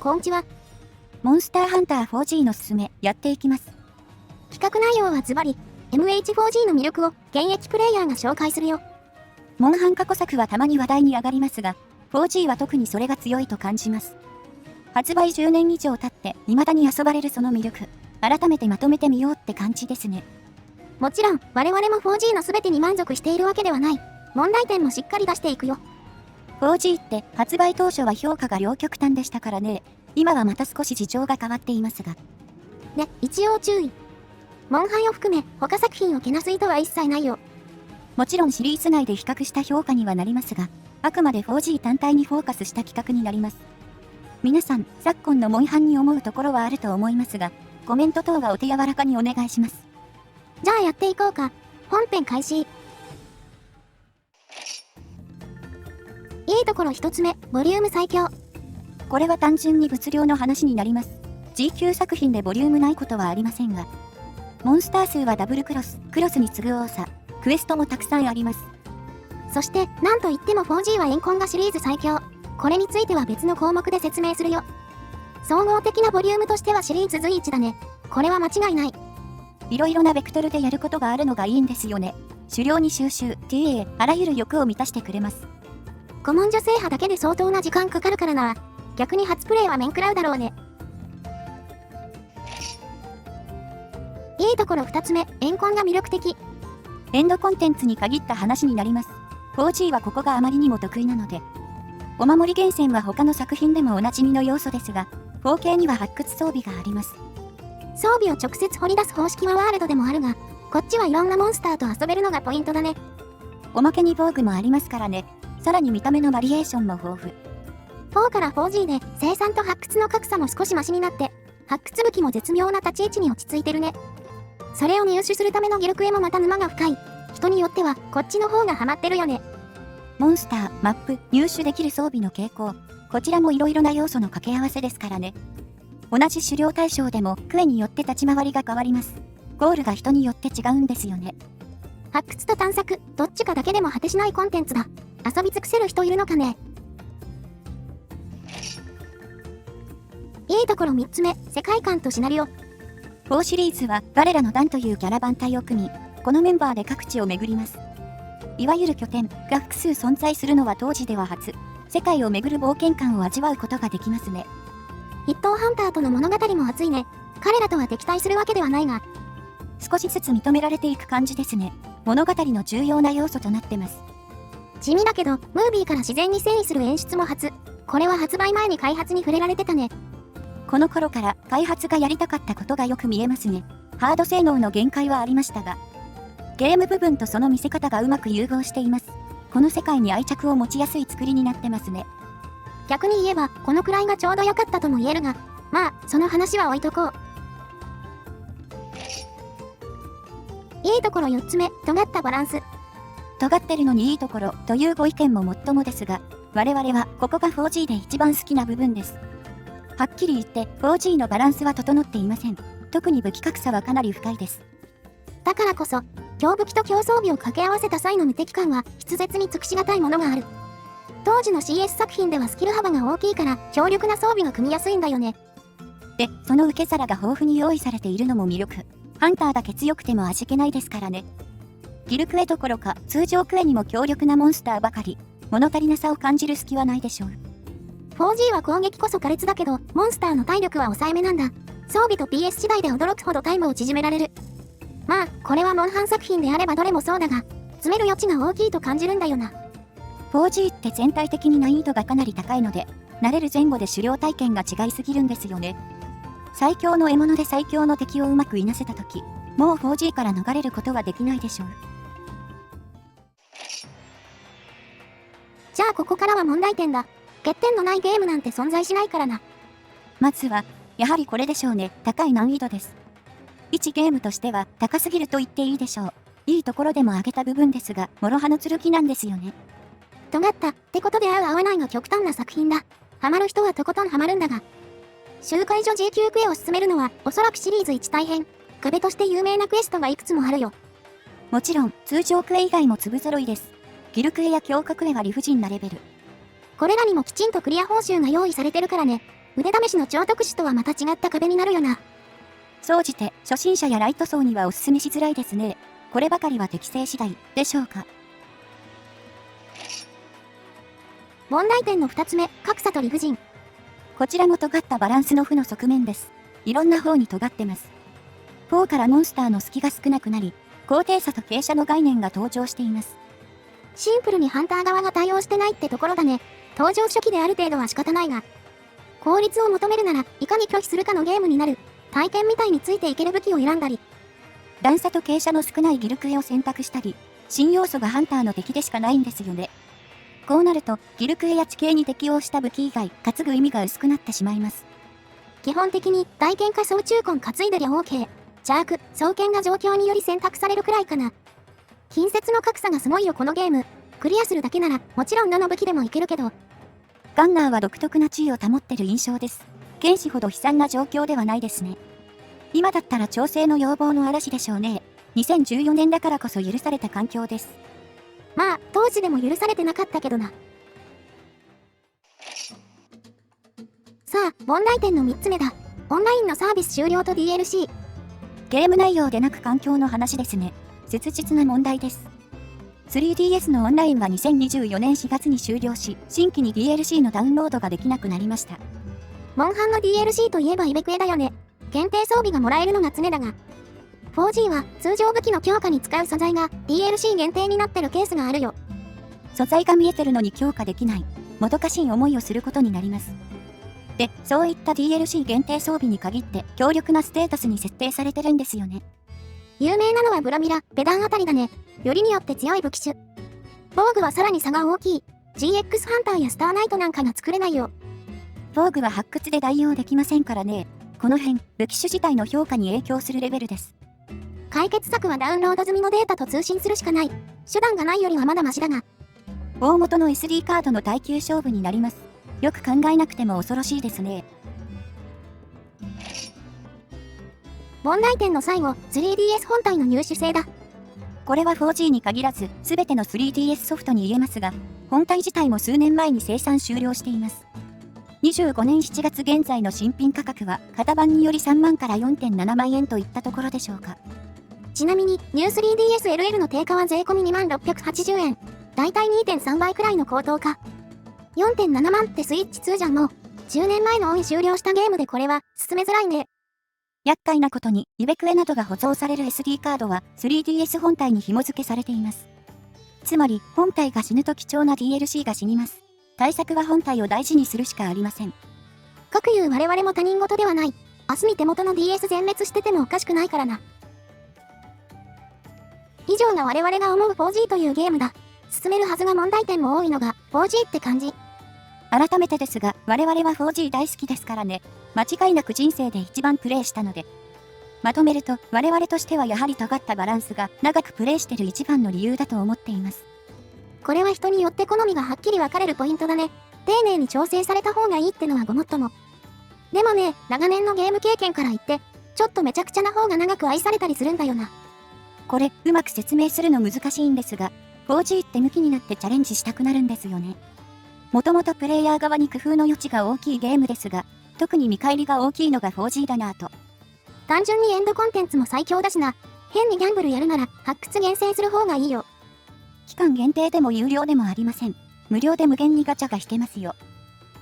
こんちは。モンスターハンター 4G のすすめ、やっていきます。企画内容はズバリ、MH4G の魅力を現役プレイヤーが紹介するよ。モンハン過去作はたまに話題に上がりますが、4G は特にそれが強いと感じます。発売10年以上経って未だに遊ばれるその魅力、改めてまとめてみようって感じですね。もちろん、我々も 4G の全てに満足しているわけではない。問題点もしっかり出していくよ。4G って発売当初は評価が両極端でしたからね。今はまた少し事情が変わっていますが。で、一応注意。モンハンを含め、他作品をけなす意図は一切ないよ。もちろんシリーズ内で比較した評価にはなりますが、あくまで 4G 単体にフォーカスした企画になります。皆さん、昨今のモンハンに思うところはあると思いますが、コメント等はお手柔らかにお願いします。じゃあやっていこうか。本編開始。いいところ一つ目、ボリューム最強。これは単純に物量の話になります。G 級作品でボリュームないことはありませんが、モンスター数はダブルクロスに次ぐ多さ、クエストもたくさんあります。そして、なんといっても 4G はエンコンがシリーズ最強。これについては別の項目で説明するよ。総合的なボリュームとしてはシリーズ随一だね。これは間違いない。いろいろなベクトルでやることがあるのがいいんですよね。狩猟に収集、TA、あらゆる欲を満たしてくれます。古文書制覇だけで相当な時間かかるからな。逆に初プレイは面食らうだろうね。いいところ2つ目、エンコンが魅力的。エンドコンテンツに限った話になります。4G はここがあまりにも得意なので。お守り厳選は他の作品でもおなじみの要素ですが、4K には発掘装備があります。装備を直接掘り出す方式はワールドでもあるが、こっちはいろんなモンスターと遊べるのがポイントだね。おまけに防具もありますからね。さらに見た目のバリエーションも豊富。4から 4G で生産と発掘の格差も少しマシになって、発掘武器も絶妙な立ち位置に落ち着いてるね。それを入手するためのギルクエもまた沼が深い。人によってはこっちの方がハマってるよね。モンスター、マップ、入手できる装備の傾向。こちらもいろいろな要素の掛け合わせですからね。同じ狩猟対象でもクエによって立ち回りが変わります。ゴールが人によって違うんですよね。発掘と探索、どっちかだけでも果てしないコンテンツだ。遊び尽くせる人いるのかね。いいところ3つ目、世界観とシナリオ。4シリーズは我らのダンというキャラバン隊を組み、このメンバーで各地を巡ります。いわゆる拠点が複数存在するのは当時では初。世界を巡る冒険感を味わうことができますね。筆頭ハンターとの物語も熱いね。彼らとは敵対するわけではないが、少しずつ認められていく感じですね。物語の重要な要素となってます。地味だけど、ムービーから自然に遷移する演出も初。これは発売前に開発に触れられてたね。この頃から開発がやりたかったことがよく見えますね。ハード性能の限界はありましたが、ゲーム部分とその見せ方がうまく融合しています。この世界に愛着を持ちやすい作りになってますね。逆に言えば、このくらいがちょうど良かったとも言えるが、まあ、その話は置いとこう。いいところ4つ目、尖ったバランス。尖ってるのにいいところというご意見ももっともですが、我々はここが 4G で一番好きな部分です。はっきり言って 4G のバランスは整っていません。特に武器格差はかなり深いです。だからこそ、強武器と強装備を掛け合わせた際の無敵感は筆舌に尽くしがたいものがある。当時の CS 作品ではスキル幅が大きいから強力な装備が組みやすいんだよね。で、その受け皿が豊富に用意されているのも魅力。ハンターだけ強くても味気ないですからね。ギルクエどころか通常クエにも強力なモンスターばかり。物足りなさを感じる隙はないでしょう。4G は攻撃こそ苛烈だけど、モンスターの体力は抑えめなんだ。装備と PS 次第で驚くほどタイムを縮められる。まあ、これはモンハン作品であればどれもそうだが、詰める余地が大きいと感じるんだよな。4G って全体的に難易度がかなり高いので、慣れる前後で狩猟体験が違いすぎるんですよね。最強の獲物で最強の敵をうまくいなせたとき、もう 4G から逃れることはできないでしょう。じゃあここからは問題点だ。欠点のないゲームなんて存在しないからな。まずは、やはりこれでしょうね。高い難易度です。一ゲームとしては高すぎると言っていいでしょう。いいところでも上げた部分ですが、諸刃の剣なんですよね。尖ったってことで合う合わないが極端な作品だ。ハマる人はとことんハマるんだが。周回所 G 級クエを進めるのはおそらくシリーズ1大変。壁として有名なクエストがいくつもあるよ。もちろん、通常クエ以外も粒揃いです。ギルクエや強化クエは理不尽なレベル。これらにもきちんとクリア報酬が用意されてるからね。腕試しの超特殊とはまた違った壁になるよな。総じて、初心者やライト層にはおすすめしづらいですね。こればかりは適正次第、でしょうか。問題点の2つ目、格差と理不尽。こちらも尖ったバランスの負の側面です。いろんな方に尖ってます。4からモンスターの隙が少なくなり、高低差と傾斜の概念が登場しています。シンプルにハンター側が対応してないってところだね。登場初期である程度は仕方ないが。効率を求めるなら、いかに拒否するかのゲームになる。体験みたいについていける武器を選んだり。段差と傾斜の少ないギルクエを選択したり、新要素がハンターの敵でしかないんですよね。こうなると、ギルクエや地形に適応した武器以外、担ぐ意味が薄くなってしまいます。基本的に、大剣か総中根担いでりゃ OK。邪悪、双剣が状況により選択されるくらいかな。近接の格差がすごいよこのゲーム。クリアするだけなら、もちろんどの武器でもいけるけど。ガンナーは独特な地位を保ってる印象です。剣士ほど悲惨な状況ではないですね。今だったら調整の要望の嵐でしょうね。2014年だからこそ許された環境です。まあ、当時でも許されてなかったけどな。さあ、問題点の3つ目だ。オンラインのサービス終了と DLC。ゲーム内容でなく環境の話ですね。切実な問題です。3DS のオンラインは2024年4月に終了し、新規に DLC のダウンロードができなくなりました。モンハンの DLC といえばイベクエだよね。限定装備がもらえるのが常だが。4G は通常武器の強化に使う素材が DLC 限定になってるケースがあるよ。素材が見えてるのに強化できない、もどかしい思いをすることになります。で、そういった DLC 限定装備に限って強力なステータスに設定されてるんですよね。有名なのはブラミラ、ベダンあたりだね。よりによって強い武器種。防具はさらに差が大きい。GX ハンターやスターナイトなんかが作れないよ。防具は発掘で代用できませんからね。この辺、武器種自体の評価に影響するレベルです。解決策はダウンロード済みのデータと通信するしかない。手段がないよりはまだマシだが。大元の SD カードの耐久勝負になります。よく考えなくても恐ろしいですね。問題点の最後、3DS 本体の入手性だ。これは 4G に限らず、すべての 3DS ソフトに言えますが、本体自体も数年前に生産終了しています。25年7月現在の新品価格は、型番により3万から 4.7 万円といったところでしょうか。ちなみに、ニュー 3DSLL の定価は税込み2680円。だいたい 2.3 倍くらいの高騰か。4.7 万ってスイッチ2じゃんもう。10年前のオン終了したゲームでこれは、進めづらいね。厄介なことに、イベクエなどが保存される SD カードは 3DS 本体に紐付けされています。つまり、本体が死ぬと貴重な DLC が死にます。対策は本体を大事にするしかありません。かくいう我々も他人事ではない。明日に手元の DS 全滅しててもおかしくないからな。以上が我々が思う 4G というゲームだ。進めるはずが問題点も多いのが 4G って感じ。改めてですが、我々は 4G 大好きですからね。間違いなく人生で一番プレイしたので。まとめると、我々としてはやはり尖ったバランスが長くプレイしてる一番の理由だと思っています。これは人によって好みがはっきり分かれるポイントだね。丁寧に調整された方がいいってのはごもっとも。でもね、長年のゲーム経験から言って、ちょっとめちゃくちゃな方が長く愛されたりするんだよな。これ、うまく説明するの難しいんですが、4G って向きになってチャレンジしたくなるんですよね。もともとプレイヤー側に工夫の余地が大きいゲームですが、特に見返りが大きいのが 4G だなぁと。単純にエンドコンテンツも最強だしな。変にギャンブルやるなら発掘厳選する方がいいよ。期間限定でも有料でもありません。無料で無限にガチャが引けますよ。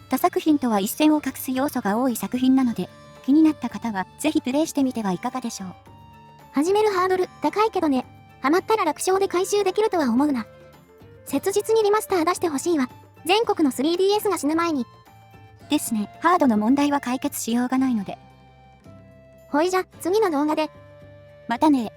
他作品とは一線を画す要素が多い作品なので、気になった方はぜひプレイしてみてはいかがでしょう。始めるハードル高いけどね。ハマったら楽勝で回収できるとは思うな。切実にリマスター出してほしいわ。全国の 3DS が死ぬ前に。ですね。ハードの問題は解決しようがないので。ほいじゃ、次の動画で。またね。